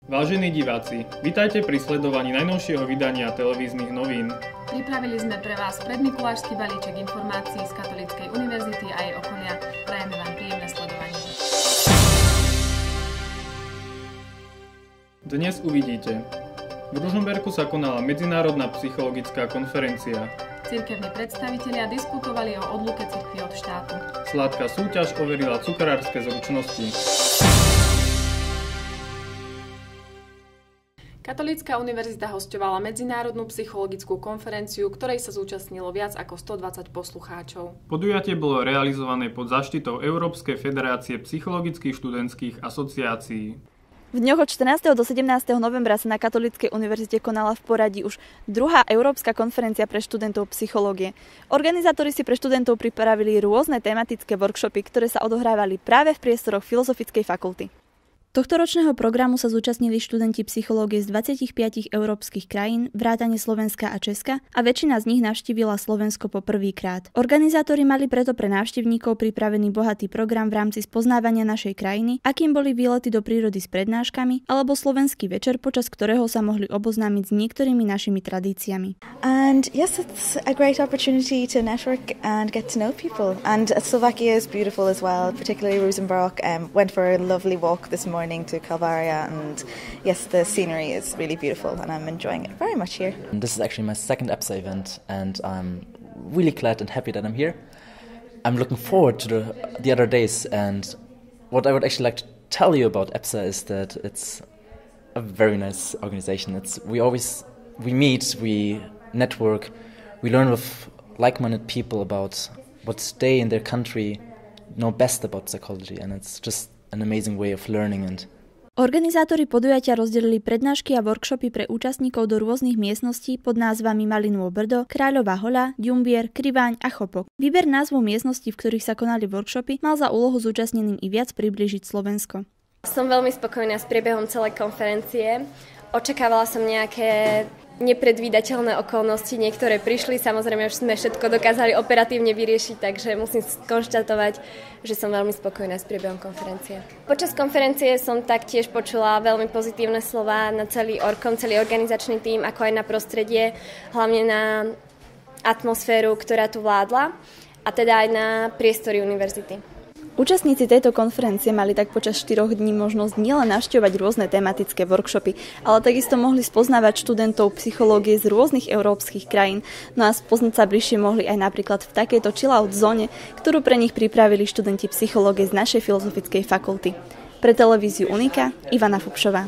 Vážení diváci, vitajte pri sledovaní najnovšieho vydania televíznych novín. Pripravili sme pre vás predmikulášsky balíček informácií z Katolíckej univerzity a jej okolia. Prajeme vám príjemné sledovanie. Dnes uvidíte. V Ružomberku sa konala medzinárodná psychologická konferencia. Cirkevní predstavitelia diskutovali o odluke cirkvi od štátu. Sladká súťaž overila cukrárske zručnosti. Katolícka univerzita hosťovala medzinárodnú psychologickú konferenciu, ktorej sa zúčastnilo viac ako 120 poslucháčov. Podujatie bolo realizované pod záštitou Európskej federácie psychologických študentských asociácií. V dňoch od 14. do 17. novembra sa na Katolíckej univerzite konala v poradí už druhá Európska konferencia pre študentov psychológie. Organizátori si pre študentov pripravili rôzne tematické workshopy, ktoré sa odohrávali práve v priestoroch Filozofickej fakulty. Tohtoročného programu sa zúčastnili študenti psychológie z 25 európskych krajín, vrátane Slovenska a Česka, a väčšina z nich navštívila Slovensko po prvýkrát. Organizátori mali preto pre návštevníkov pripravený bohatý program v rámci spoznávania našej krajiny, akým boli výlety do prírody s prednáškami, alebo slovenský večer, počas ktorého sa mohli oboznámiť s niektorými našimi tradíciami. And yes, it's a great opportunity to network and get to know people. And Slovakia is beautiful as well, particularly Ružomberok. Went for a lovely walk this morning to Kalvaria, and yes, the scenery is really beautiful and I'm enjoying it very much here. This is actually my second EPSA event and I'm really glad and happy that I'm here. I'm looking forward to the other days, and what I would actually like to tell you about EPSA is that it's a very nice organization. We meet, we network, we learn with like-minded people about what they in their country know best about psychology, and it's just an amazing way of learning. And organizátori podujatia rozdelili prednášky a workshopy pre účastníkov do rôznych miestností pod názvami Malinú Brdo, Kráľová hoľa, Ďumbier, Kriváň a Chopok. Výber názvu miestností, v ktorých sa konali workshopy, mal za úlohu zúčastneným i viac priblížiť Slovensko. Som veľmi spokojná s priebehom celej konferencie. Očakávala som nejaké nepredvídateľné okolnosti, niektoré prišli, samozrejme už sme všetko dokázali operatívne vyriešiť, takže musím skonštatovať, že som veľmi spokojná s priebehom konferencie. Počas konferencie som taktiež počula veľmi pozitívne slová na celý organizačný tím, ako aj na prostredie, hlavne na atmosféru, ktorá tu vládla, a teda aj na priestory univerzity. Účastníci tejto konferencie mali tak počas 4 dní možnosť nielen navštevovať rôzne tematické workshopy, ale takisto mohli spoznávať študentov psychológie z rôznych európskych krajín, no a spoznať sa bližšie mohli aj napríklad v takejto chill-out zóne, ktorú pre nich pripravili študenti psychológie z našej Filozofickej fakulty. Pre televíziu Unika, Ivana Fupšová.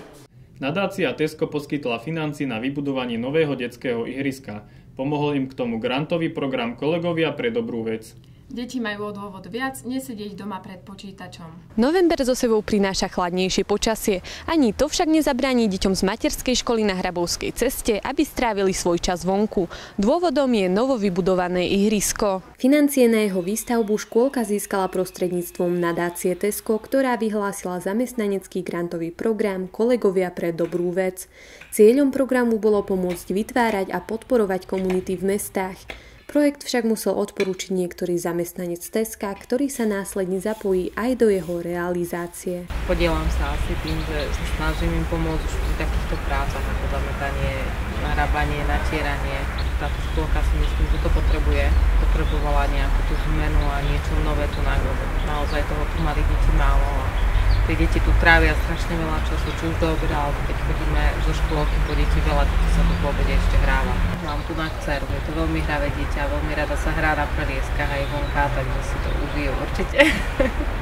Nadácia Tesco poskytla financie na vybudovanie nového detského ihriska. Pomohol im k tomu grantový program Kolegovia pre dobrú vec. Deti majú o dôvod viac nesedieť doma pred počítačom. November so sebou prináša chladnejšie počasie. Ani to však nezabráni deťom z materskej školy na Hrabovskej ceste, aby strávili svoj čas vonku. Dôvodom je novo vybudované ihrisko. Financie na jeho výstavbu škôlka získala prostredníctvom nadácie Tesco, ktorá vyhlásila zamestnanecký grantový program Kolegovia pre dobrú vec. Cieľom programu bolo pomôcť vytvárať a podporovať komunity v mestách. Projekt však musel odporúčiť niektorý zamestnanec Teska, ktorý sa následne zapojí aj do jeho realizácie. Podielam sa asi tým, že sa snažím im pomôcť už pri takýchto prácach ako zametanie, narábanie, natieranie. Táto škôlka si myslím, že to potrebovala nejakú tú zmenu a niečo nové tu na lebo naozaj toho tu mali deti málo. Tie deti tu trávia strašne veľa času, či už do obeda, alebo keď chodíme zo škôlky po deti, veľa detí sa tu po obede ešte hráva. Mám tu na dceru, je to veľmi hravé dieťa, veľmi rada sa hrá na prelieskach aj vonka, takže si to užijú určite.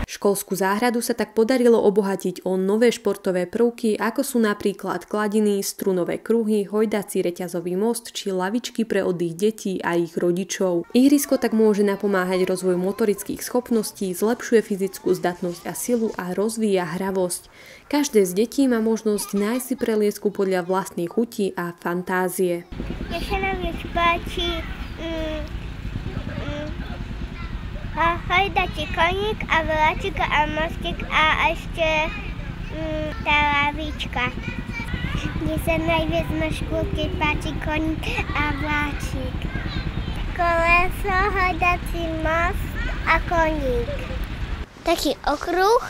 Školskú záhradu sa tak podarilo obohatiť o nové športové prvky, ako sú napríklad kladiny, strunové kruhy, hojdací reťazový most či lavičky pre oddych detí a ich rodičov. Ihrisko tak môže napomáhať rozvoju motorických schopností, zlepšuje fyzickú zdatnosť a silu a rozvíja hravosť. Každé z detí má možnosť nájsť si preliesku podľa vlastnej chuti a fantázie. Mne sa najviac páči hojdací koník a vláčik a mostík a ešte tá lavička. Mne sa najviac na škôlke páči koník a vláčik. Koleso, hojdací most a koník. Taký okruh,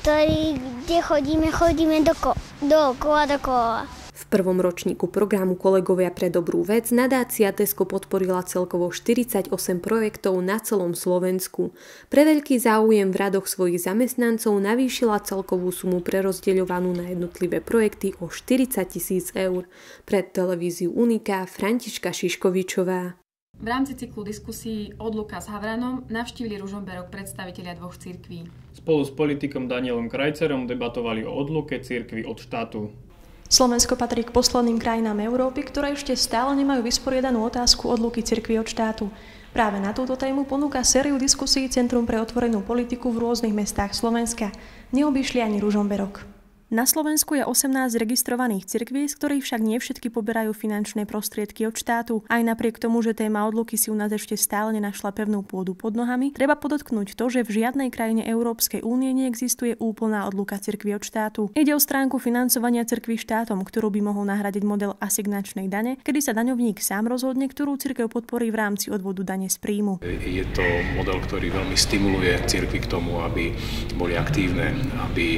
kde chodíme dokola. V prvom ročníku programu Kolegovia pre dobrú vec nadácia Tesco podporila celkovo 48 projektov na celom Slovensku. Pre veľký záujem v radoch svojich zamestnancov navýšila celkovú sumu prerozdeľovanú na jednotlivé projekty o 40 000 eur. Pre televíziu Unika Františka Šiškovičová. V rámci cyklu diskusí Odluka s Havranom navštívili Ružomberok predstavitelia dvoch cirkví. Spolu s politikom Danielom Krajcerom debatovali o odluke cirkvi od štátu. Slovensko patrí k posledným krajinám Európy, ktoré ešte stále nemajú vysporiadanú otázku odluky cirkvi od štátu. Práve na túto tému ponúka sériu diskusí Centrum pre otvorenú politiku v rôznych mestách Slovenska. Neobýšli ani Ružomberok. Na Slovensku je 18 registrovaných cirkví, z ktorých však nie všetky poberajú finančné prostriedky od štátu. Aj napriek tomu, že téma odluky si u nás ešte stále nenašla pevnú pôdu pod nohami, treba podotknúť to, že v žiadnej krajine Európskej únie neexistuje úplná odluka cirkví od štátu. Ide o stránku financovania cirkví štátom, ktorú by mohol nahradiť model asignačnej dane, kedy sa daňovník sám rozhodne, ktorú cirkev podporí v rámci odvodu dane z príjmu. Je to model, ktorý veľmi stimuluje cirkvi k tomu, aby boli aktívne, aby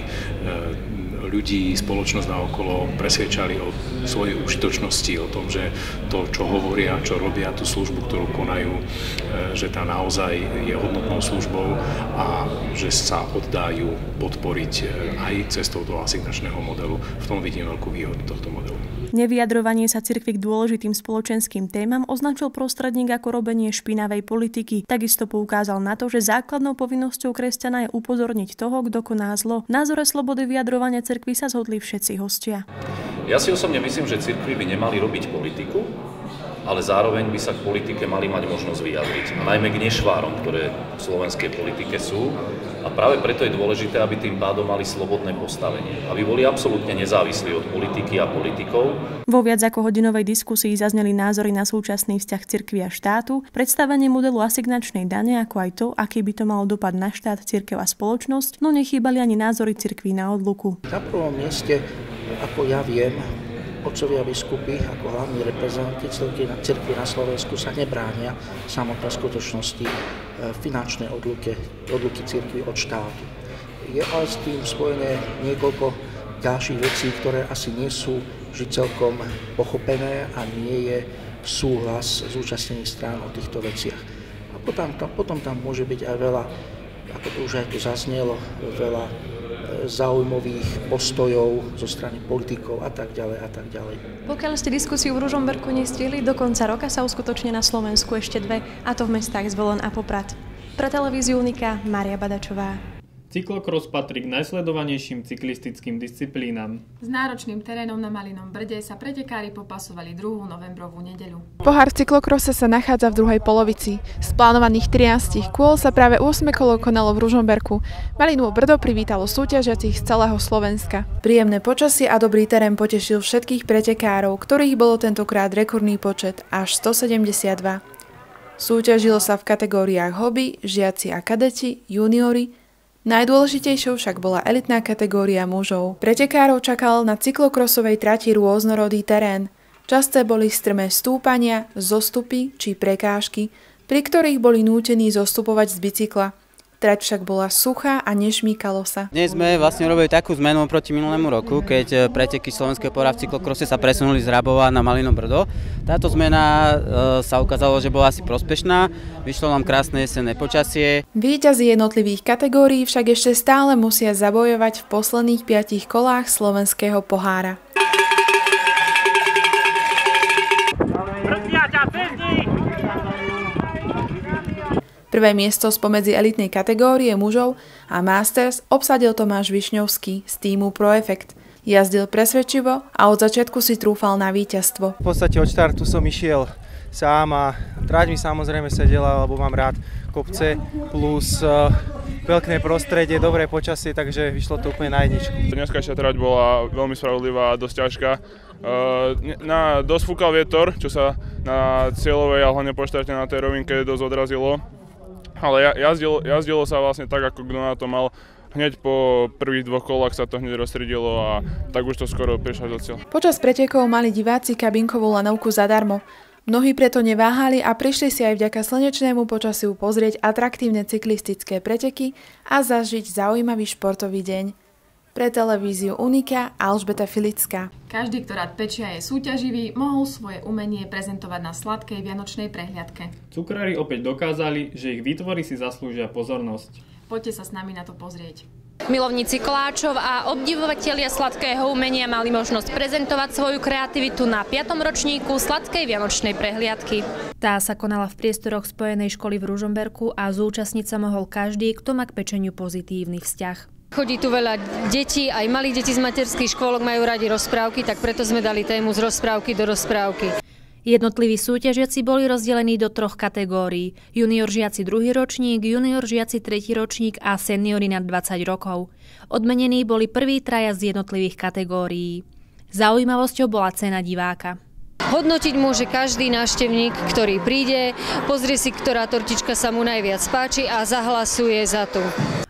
ľudí, spoločnosť naokolo presvedčali o svojej užitočnosti, o tom, že to, čo hovoria, čo robia, tú službu, ktorú konajú, že tá naozaj je hodnotnou službou a že sa oddajú podporiť aj cestou toho asignačného modelu. V tom vidím veľkú výhodu tohto modelu. Nevyjadrovanie sa cirkvi k dôležitým spoločenským témam označil prostredník ako robenie špinavej politiky. Takisto poukázal na to, že základnou povinnosťou kresťana je upozorniť toho, kto koná zlo. V názore slobody vyjadrovania cirkvi sa zhodli všetci hostia. Ja si osobne myslím, že cirkvi by nemali robiť politiku, ale zároveň by sa k politike mali mať možnosť vyjadriť. A najmä k nešvárom, ktoré v slovenskej politike sú. A práve preto je dôležité, aby tým pádom mali slobodné postavenie. Aby boli absolútne nezávislí od politiky a politikov. Vo viac ako hodinovej diskusii zazneli názory na súčasný vzťah cirkvi a štátu, predstavenie modelu asignačnej dane, ako aj to, aký by to malo dopad na štát, cirkev a spoločnosť, no nechýbali ani názory cirkví na odluku. Na prvom mieste, ako ja viem, otcovia biskupy ako hlavní reprezentanti cirkvi na Slovensku sa nebránia samotnej skutočnosti finančnej odluky cirkvi od štátu. Je ale s tým spojené niekoľko ďalších vecí, ktoré asi nie sú vždy celkom pochopené a nie je súhlas zúčastnených strán o týchto veciach. A potom tam môže byť aj veľa, ako to už aj tu zaznelo, veľa záujmových postojov zo strany politikov a tak ďalej a tak ďalej. Pokiaľ ste diskusiu v Ružomberku nestihli, do konca roka sa uskutoční na Slovensku ešte dve, a to v mestách Zvolen a Poprad. Pre televíziu Unika Mária Badačová. Cyklokros patrí k najsledovanejším cyklistickým disciplínam. S náročným terénom na Malinom Brde sa pretekári popasovali 2. novembrovú nedeľu. Pohár cyklokrose sa nachádza v druhej polovici. Z plánovaných 13 kôl sa práve 8 kolo konalo v Ružomberku. Malinu Brdo privítalo súťažiacich z celého Slovenska. Príjemné počasie a dobrý terén potešil všetkých pretekárov, ktorých bolo tentokrát rekordný počet až 172. Súťažilo sa v kategóriách hobby, žiaci a kadeti, juniori. Najdôležitejšou však bola elitná kategória mužov. Pretekárov čakal na cyklokrosovej trati rôznorodý terén. Časté boli strmé stúpania, zostupy či prekážky, pri ktorých boli nútení zostupovať z bicykla. Trať však bola suchá a nešmýkalo sa. Dnes sme vlastne robili takú zmenu proti minulému roku, keď preteky slovenského pohāra v cyklokrose sa presunuli z Rabova na Malino Brdo. Táto zmena sa ukázalo, že bola asi prospešná. Vyšlo nám krásne jesenné počasie. Víťazi jednotlivých kategórií však ešte stále musia zabojovať v posledných 5 kolách slovenského pohára. Prvé miesto spomedzi elitnej kategórie mužov a Masters obsadil Tomáš Višňovský z týmu ProEffect. Jazdil presvedčivo a od začiatku si trúfal na víťazstvo. V podstate od štartu som išiel sám a trať mi samozrejme sedela, lebo mám rád kopce plus veľké prostredie, dobré počasie, takže vyšlo to úplne na jedničku. Dneskajšia trať bola veľmi spravodlivá a dosť ťažká. Dosť fúkal vietor, čo sa na cieľovej a hlavne po štarte na tej rovinke dosť odrazilo. Ale jazdilo sa vlastne tak, ako kto na to mal. Hneď po prvých 2 kolách sa to hneď rozstriedilo a tak už to skoro prišlo do cieľa. Počas pretekov mali diváci kabinkovú lanovku zadarmo. Mnohí preto neváhali a prišli si aj vďaka slnečnému počasiu pozrieť atraktívne cyklistické preteky a zažiť zaujímavý športový deň. Pre televíziu Unika Alžbeta Filická. Každý, kto rád pečia, je súťaživý, mohol svoje umenie prezentovať na sladkej vianočnej prehliadke. Cukrári opäť dokázali, že ich výtvory si zaslúžia pozornosť. Poďte sa s nami na to pozrieť. Milovníci koláčov a obdivovatelia sladkého umenia mali možnosť prezentovať svoju kreativitu na 5. ročníku sladkej vianočnej prehliadky. Tá sa konala v priestoroch Spojenej školy v Ružomberku a zúčastniť sa mohol každý, kto má k pečeniu pozitívny vzťah. Chodí tu veľa detí, aj malých detí z materských škôlok majú radi rozprávky, tak preto sme dali tému z rozprávky do rozprávky. Jednotliví súťažiaci boli rozdelení do 3 kategórií. Junior žiaci 2. ročník, junior žiaci 3. ročník a seniori nad 20 rokov. Odmenení boli prví 3 z jednotlivých kategórií. Zaujímavosťou bola cena diváka. Hodnotiť môže každý návštevník, ktorý príde, pozrie si, ktorá tortička sa mu najviac páči a zahlasuje za tú.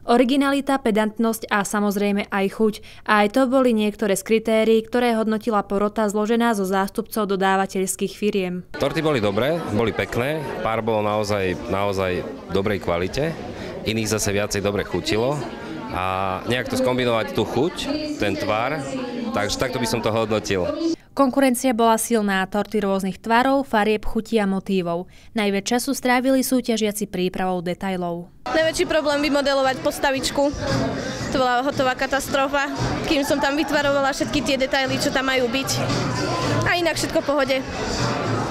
Originalita, pedantnosť a samozrejme aj chuť. A aj to boli niektoré z kritérií, ktoré hodnotila porota zložená zo zástupcov dodávateľských firiem. Torty boli dobré, boli pekné, pár bolo naozaj dobrej kvalite, iných zase viacej dobre chutilo a nejak to skombinovať tú chuť, ten tvar, takže takto by som to hodnotil. Konkurencia bola silná, torty rôznych tvarov, farieb, chutí a motívov. Najviac času strávili súťažiaci prípravou detailov. Najväčší problém vymodelovať postavičku. To bola hotová katastrofa, kým som tam vytvarovala všetky tie detaily, čo tam majú byť. A inak všetko v pohode.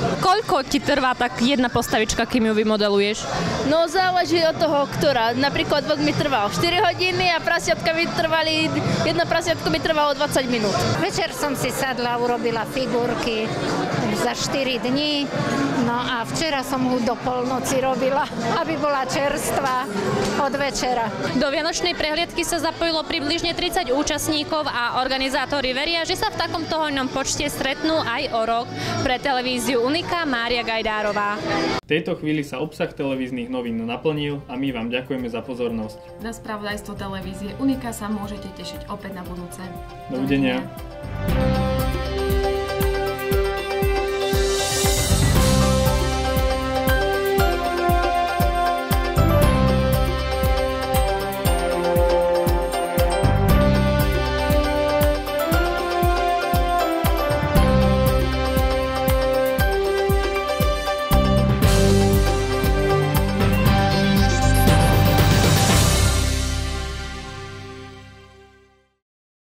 Koľko ti trvá tak jedna postavička, kým ju vymodeluješ? No záleží od toho, ktorá. Napríklad vlk mi trval 4 hodiny a jedno prasiatko mi trvalo 20 minút. Večer som si sadla, urobila figurky za 4 dní. No a včera som ho do polnoci robila, aby bola čerstvá od večera. Do vianočnej prehliadky sa zapojilo približne 30 účastníkov a organizátori veria, že sa v takomto hojnom počte stretnú aj o rok. Pre televíziu Unika Mária Gajdárová. V tejto chvíli sa obsah televíznych novín naplnil a my vám ďakujeme za pozornosť. Na spravodajstvo televízie Unika sa môžete tešiť opäť na budúce. Dovidenia.